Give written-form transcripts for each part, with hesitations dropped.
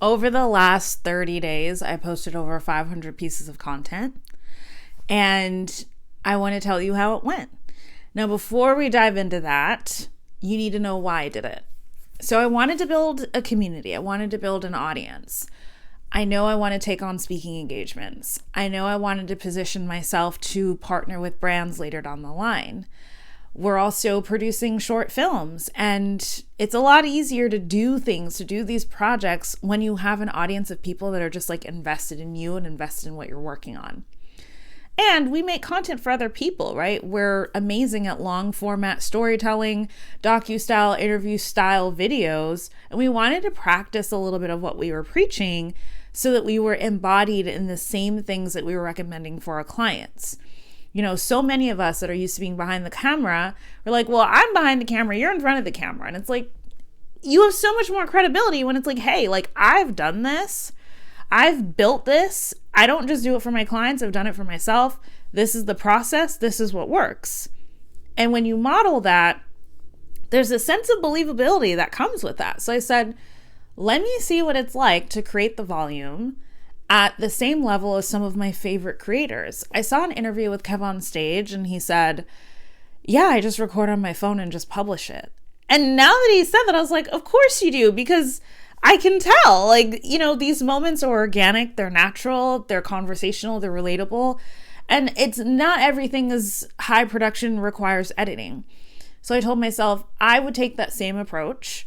Over the last 30 days, I posted over 500 pieces of content, and I want to tell you how it went. Now, before we dive into that, you need to know why I did it. So I wanted to build a community. I wanted to build an audience. I know I want to take on speaking engagements. I know I wanted to position myself to partner with brands later down the line. We're also producing short films, and it's a lot easier to do things, to do these projects when you have an audience of people that are just like invested in you and invested in what you're working on. And we make content for other people, right? We're amazing at long format storytelling, docu-style, interview style videos, and we wanted to practice a little bit of what we were preaching so that we were embodied in the same things that we were recommending for our clients. You know, so many of us that are used to being behind the camera, we're like, well, I'm behind the camera, you're in front of the camera. And it's like, you have so much more credibility when it's like, hey, like, I've done this. I've built this. I don't just do it for my clients. I've done it for myself. This is the process. This is what works. And when you model that, there's a sense of believability that comes with that. So I said, let me see what it's like to create the volume at the same level as some of my favorite creators. I saw an interview with Kev on Stage, and he said, yeah, I just record on my phone and just publish it. And now that he said that, I was like, of course you do, because I can tell, like, you know, these moments are organic, they're natural, they're conversational, they're relatable. And it's not everything is high production requires editing. So I told myself I would take that same approach.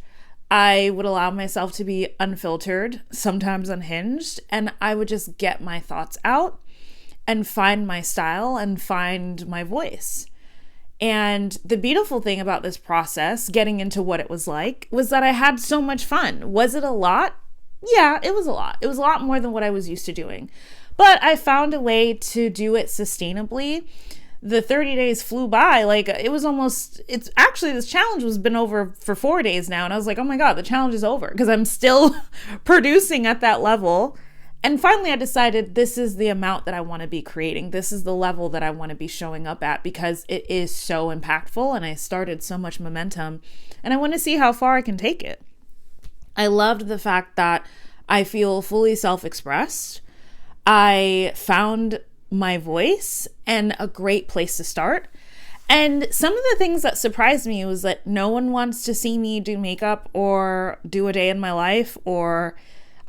I would allow myself to be unfiltered, sometimes unhinged, and I would just get my thoughts out and find my style and find my voice. And the beautiful thing about this process, getting into what it was like, was that I had so much fun. Was it a lot? Yeah, it was a lot. It was a lot more than what I was used to doing. But I found a way to do it sustainably. The 30 days flew by. Like, it's actually, this challenge has been over for 4 days now. And I was like, oh my God, the challenge is over, because I'm still producing at that level. And finally, I decided this is the amount that I want to be creating. This is the level that I want to be showing up at, because it is so impactful and I started so much momentum, and I want to see how far I can take it. I loved the fact that I feel fully self-expressed. I found my voice and a great place to start. And some of the things that surprised me was that no one wants to see me do makeup or do a day in my life, or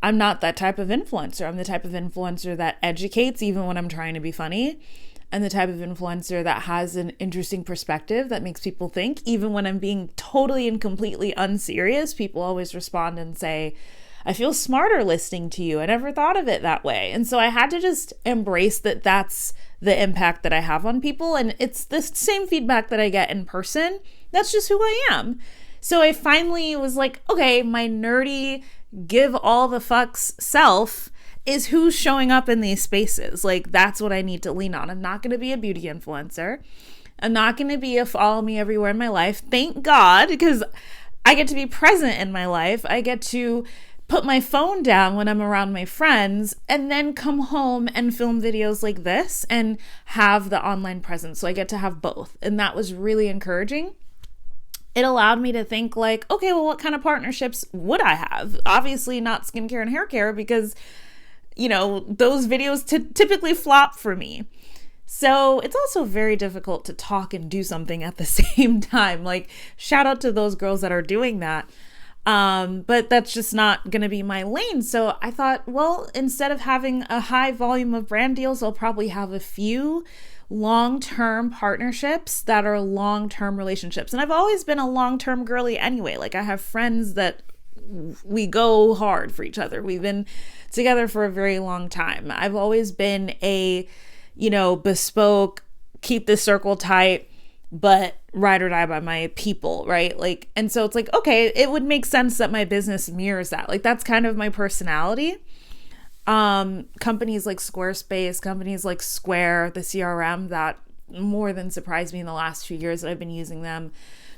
I'm not that type of influencer. I'm the type of influencer that educates even when I'm trying to be funny, and the type of influencer that has an interesting perspective that makes people think. Even when I'm being totally and completely unserious, people always respond and say, I feel smarter listening to you. I never thought of it that way. And so I had to just embrace that that's the impact that I have on people. And it's the same feedback that I get in person. That's just who I am. So I finally was like, okay, my nerdy, give all the fucks self is who's showing up in these spaces. Like, that's what I need to lean on. I'm not going to be a beauty influencer. I'm not going to be a follow me everywhere in my life. Thank God, because I get to be present in my life. I get to put my phone down when I'm around my friends and then come home and film videos like this and have the online presence. So I get to have both. And that was really encouraging. It allowed me to think like, okay, well, what kind of partnerships would I have? Obviously not skincare and hair care, because, you know, those videos typically flop for me. So it's also very difficult to talk and do something at the same time. Like, shout out to those girls that are doing that. But that's just not going to be my lane. So I thought, well, instead of having a high volume of brand deals, I'll probably have a few long-term partnerships that are long-term relationships. And I've always been a long-term girly anyway. Like, I have friends that we go hard for each other. We've been together for a very long time. I've always been a, you know, bespoke, keep the circle tight, but ride or die by my people, right? Like, and so it's like, okay, it would make sense that my business mirrors that. Like, that's kind of my personality. Companies like Squarespace, companies like Square, the CRM that more than surprised me in the last few years that I've been using them.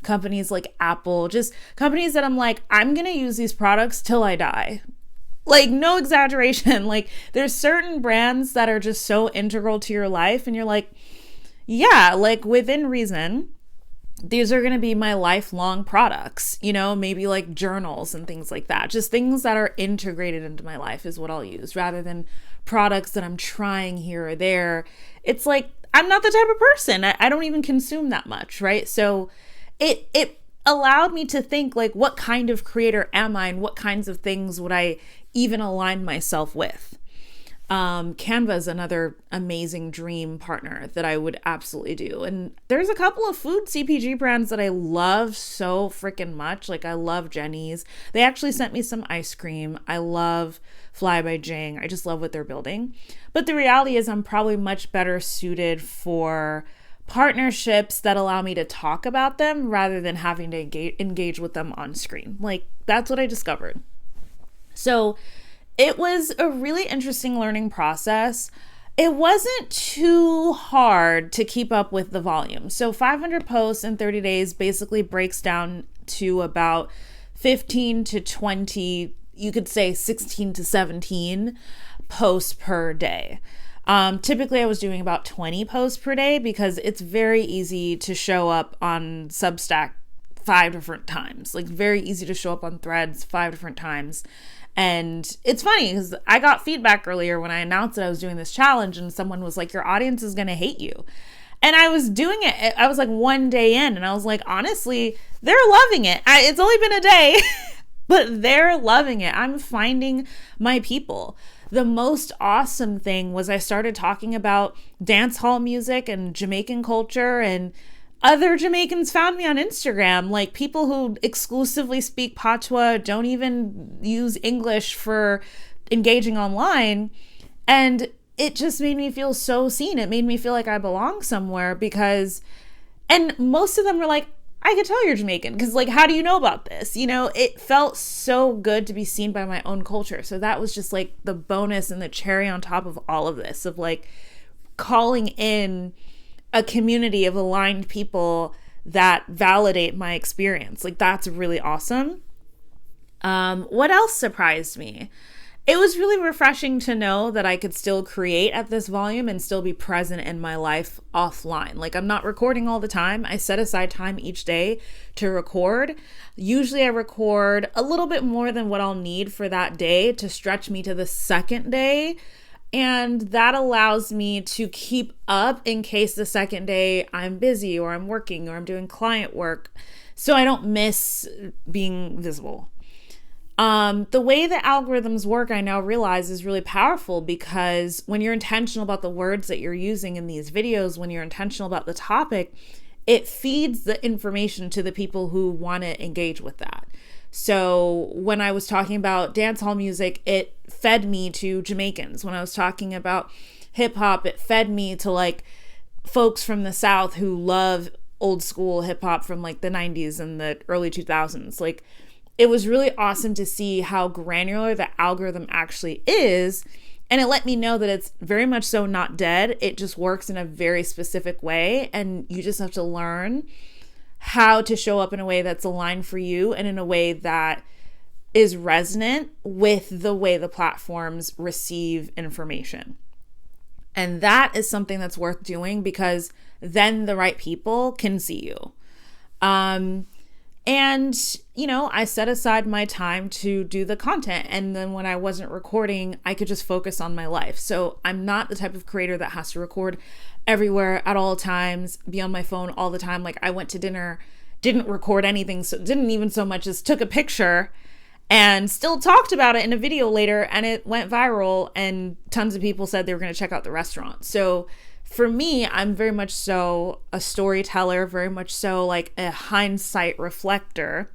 Companies like Apple, just companies that I'm like, I'm going to use these products till I die. Like, no exaggeration. Like, there's certain brands that are just so integral to your life, and you're like, yeah, like, within reason, these are going to be my lifelong products, maybe like journals and things like that. Just things that are integrated into my life is what I'll use, rather than products that I'm trying here or there. It's like, I'm not the type of person. I don't even consume that much, right? So it allowed me to think, like, what kind of creator am I, and what kinds of things would I even align myself with? Canva is another amazing dream partner that I would absolutely do. And there's a couple of food CPG brands that I love so freaking much. Like, I love Jenny's. They actually sent me some ice cream. I love Fly by Jing. I just love what they're building. But the reality is I'm probably much better suited for partnerships that allow me to talk about them rather than having to engage with them on screen. Like, that's what I discovered. So it was a really interesting learning process. It wasn't too hard to keep up with the volume. So 500 posts in 30 days basically breaks down to about 15 to 20, you could say 16 to 17 posts per day. Typically I was doing about 20 posts per day because it's very easy to show up on Substack 5 different times. Like, very easy to show up on Threads 5 different times. And it's funny because I got feedback earlier when I announced that I was doing this challenge, and someone was like, your audience is going to hate you. And I was doing it. I was like one day in, and I was like, honestly, they're loving it. It's only been a day, but they're loving it. I'm finding my people. The most awesome thing was I started talking about dance hall music and Jamaican culture, and other Jamaicans found me on Instagram, like people who exclusively speak Patois, don't even use English for engaging online. And it just made me feel so seen. It made me feel like I belong somewhere and most of them were like, I could tell you're Jamaican because, like, how do you know about this? It felt so good to be seen by my own culture. So that was just like the bonus and the cherry on top of all of this, of like calling in a community of aligned people that validate my experience. Like, that's really awesome. What else surprised me? It was really refreshing to know that I could still create at this volume and still be present in my life offline. Like, I'm not recording all the time. I set aside time each day to record. Usually I record a little bit more than what I'll need for that day to stretch me to the second day. And that allows me to keep up in case the second day I'm busy or I'm working or I'm doing client work, so I don't miss being visible. The way the algorithms work, I now realize, is really powerful, because when you're intentional about the words that you're using in these videos, when you're intentional about the topic, it feeds the information to the people who want to engage with that. So when I was talking about dancehall music, it fed me to Jamaicans. When I was talking about hip hop, it fed me to like folks from the South who love old school hip hop from like the 90s and the early 2000s. Like, it was really awesome to see how granular the algorithm actually is. And it let me know that it's very much so not dead. It just works in a very specific way. And you just have to learn how to show up in a way that's aligned for you and in a way that is resonant with the way the platforms receive information. And that is something that's worth doing, because then the right people can see you. And, I set aside my time to do the content. And then when I wasn't recording, I could just focus on my life. So I'm not the type of creator that has to record everywhere at all times, be on my phone all the time. Like, I went to dinner, didn't record anything, so didn't even so much as took a picture and still talked about it in a video later, and it went viral and tons of people said they were going to check out the restaurant. So for me, I'm very much so a storyteller, very much so like a hindsight reflector.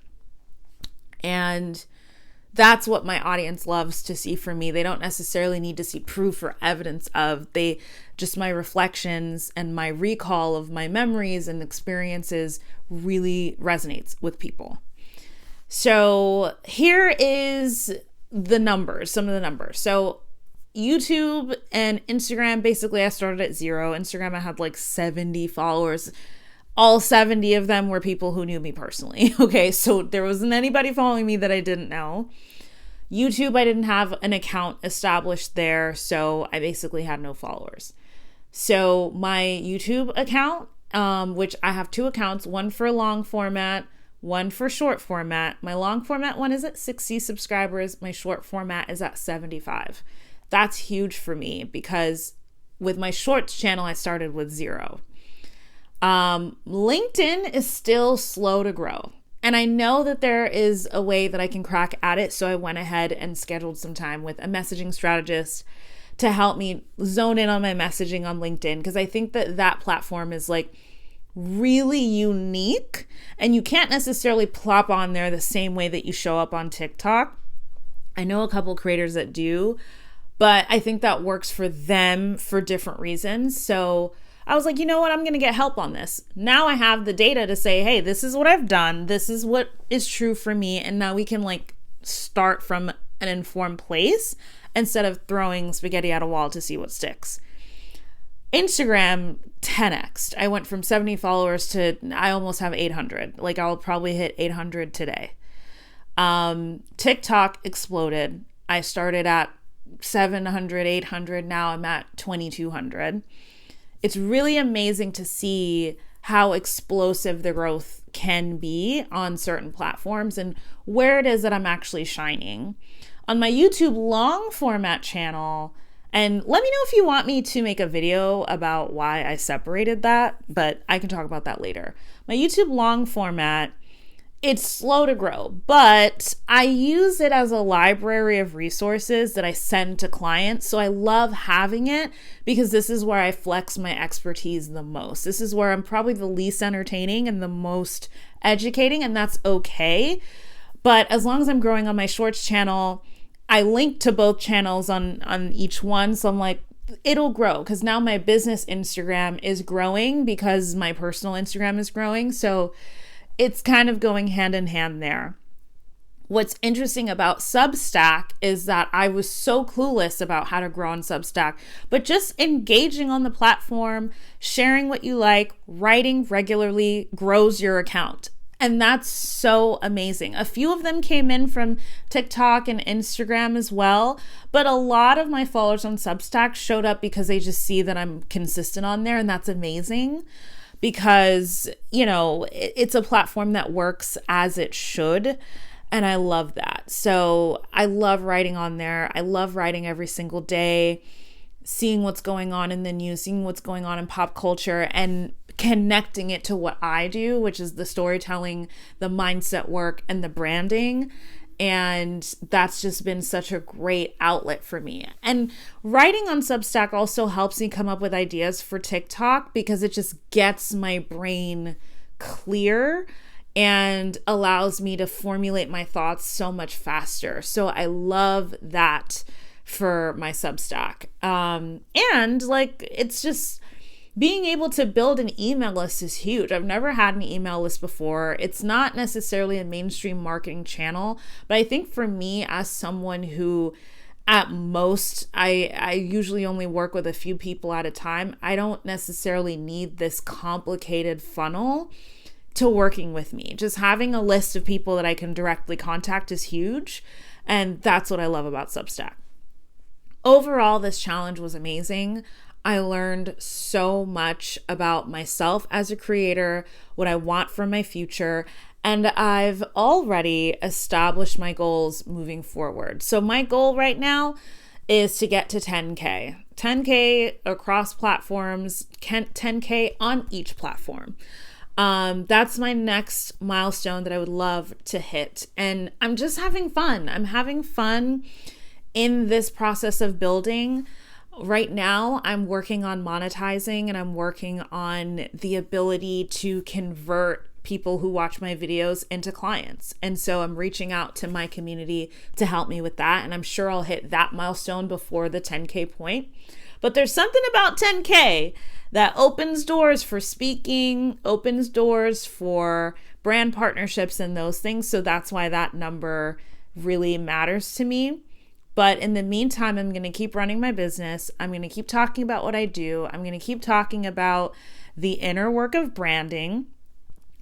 And that's what my audience loves to see from me. They don't necessarily need to see proof or evidence of. Just my reflections and my recall of my memories and experiences really resonates with people. So here is the numbers, some of the numbers. So YouTube and Instagram, basically I started at 0. Instagram, I had like 70 followers. All 70 of them were people who knew me personally. Okay, so there wasn't anybody following me that I didn't know. YouTube, I didn't have an account established there, so I basically had no followers. So my YouTube account which I have 2 accounts, one for long format, one for short format. My long format one is at 60 subscribers. My short format is at 75. That's huge for me because with my shorts channel, I started with 0. LinkedIn is still slow to grow. And I know that there is a way that I can crack at it. So I went ahead and scheduled some time with a messaging strategist to help me zone in on my messaging on LinkedIn, because I think that that platform is like really unique and you can't necessarily plop on there the same way that you show up on TikTok. I know a couple creators that do, but I think that works for them for different reasons. So I was like, you know what? I'm going to get help on this. Now I have the data to say, hey, this is what I've done. This is what is true for me. And now we can like start from an informed place instead of throwing spaghetti at a wall to see what sticks. Instagram 10x'd. I went from 70 followers to I almost have 800. Like I'll probably hit 800 today. TikTok exploded. I started at 700, 800. Now I'm at 2,200. It's really amazing to see how explosive the growth can be on certain platforms and where it is that I'm actually shining. On my YouTube long format channel, and let me know if you want me to make a video about why I separated that, but I can talk about that later. My YouTube long format, it's slow to grow, but I use it as a library of resources that I send to clients. So I love having it because this is where I flex my expertise the most. This is where I'm probably the least entertaining and the most educating, and that's okay. But as long as I'm growing on my shorts channel, I link to both channels on each one. So I'm like, it'll grow because now my business Instagram is growing because my personal Instagram is growing. So it's kind of going hand in hand there. What's interesting about Substack is that I was so clueless about how to grow on Substack, but just engaging on the platform, sharing what you like, writing regularly grows your account. And that's so amazing. A few of them came in from TikTok and Instagram as well, but a lot of my followers on Substack showed up because they just see that I'm consistent on there, and that's amazing. Because, you know, it's a platform that works as it should. And I love that. So I love writing on there. I love writing every single day, seeing what's going on in the news, seeing what's going on in pop culture, and connecting it to what I do, which is the storytelling, the mindset work, and the branding. And that's just been such a great outlet for me. And writing on Substack also helps me come up with ideas for TikTok because it just gets my brain clear and allows me to formulate my thoughts so much faster. So I love that for my Substack. And like, it's just being able to build an email list is huge. I've never had an email list before. It's not necessarily a mainstream marketing channel, but I think for me as someone who at most, I usually only work with a few people at a time. I don't necessarily need this complicated funnel to working with me. Just having a list of people that I can directly contact is huge. And that's what I love about Substack. Overall, this challenge was amazing. I learned so much about myself as a creator, what I want for my future, and I've already established my goals moving forward. So my goal right now is to get to 10K. 10K across platforms, 10K on each platform. That's my next milestone that I would love to hit. And I'm just having fun. I'm having fun in this process of building. Right now, I'm working on monetizing and I'm working on the ability to convert people who watch my videos into clients. And so I'm reaching out to my community to help me with that. And I'm sure I'll hit that milestone before the 10K point. But there's something about 10K that opens doors for speaking, opens doors for brand partnerships and those things. So that's why that number really matters to me. But in the meantime, I'm going to keep running my business. I'm going to keep talking about what I do. I'm going to keep talking about the inner work of branding.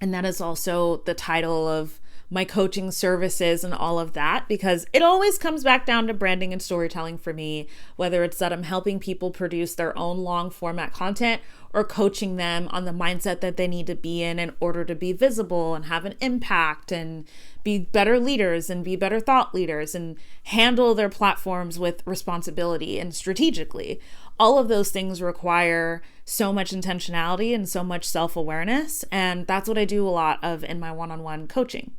And that is also the title of my coaching services and all of that, because it always comes back down to branding and storytelling for me, whether it's that I'm helping people produce their own long format content or coaching them on the mindset that they need to be in order to be visible and have an impact and be better leaders and be better thought leaders and handle their platforms with responsibility and strategically. All of those things require so much intentionality and so much self-awareness. And that's what I do a lot of in my one-on-one coaching.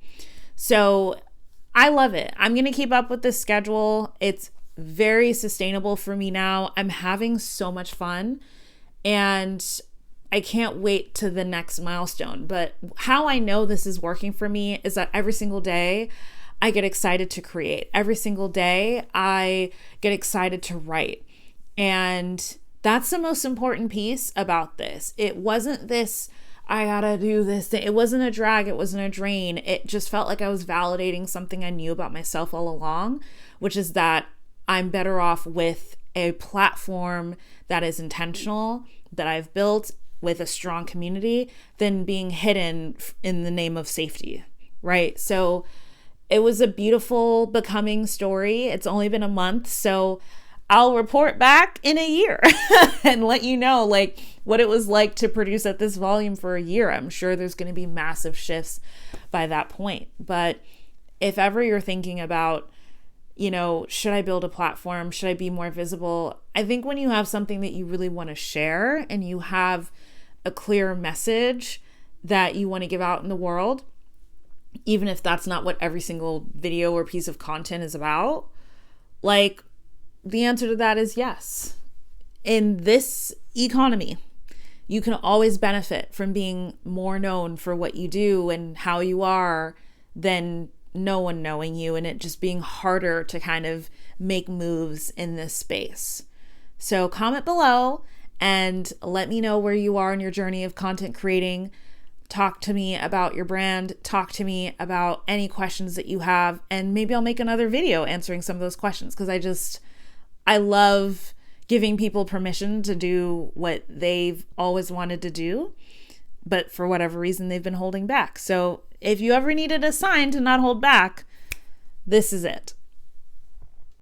So I love it. I'm going to keep up with this schedule. It's very sustainable for me now. I'm having so much fun and I can't wait to the next milestone. But how I know this is working for me is that every single day I get excited to create. Every single day I get excited to write. And that's the most important piece about this. It wasn't this, I gotta do this thing. It wasn't a drag. It wasn't a drain. It just felt like I was validating something I knew about myself all along, which is that I'm better off with a platform that is intentional, that I've built with a strong community, than being hidden in the name of safety, right? So it was a beautiful becoming story. It's only been a month, so I'll report back in a year and let you know like what it was like to produce at this volume for a year. I'm sure there's going to be massive shifts by that point. But if ever you're thinking about, should I build a platform? Should I be more visible? I think when you have something that you really want to share and you have a clear message that you want to give out in the world, even if that's not what every single video or piece of content is about, like, the answer to that is yes. In this economy, you can always benefit from being more known for what you do and how you are than no one knowing you, and it just being harder to kind of make moves in this space. So comment below and let me know where you are in your journey of content creating. Talk to me about your brand. Talk to me about any questions that you have, and maybe I'll make another video answering some of those questions, because I love giving people permission to do what they've always wanted to do, but for whatever reason they've been holding back. So if you ever needed a sign to not hold back, this is it.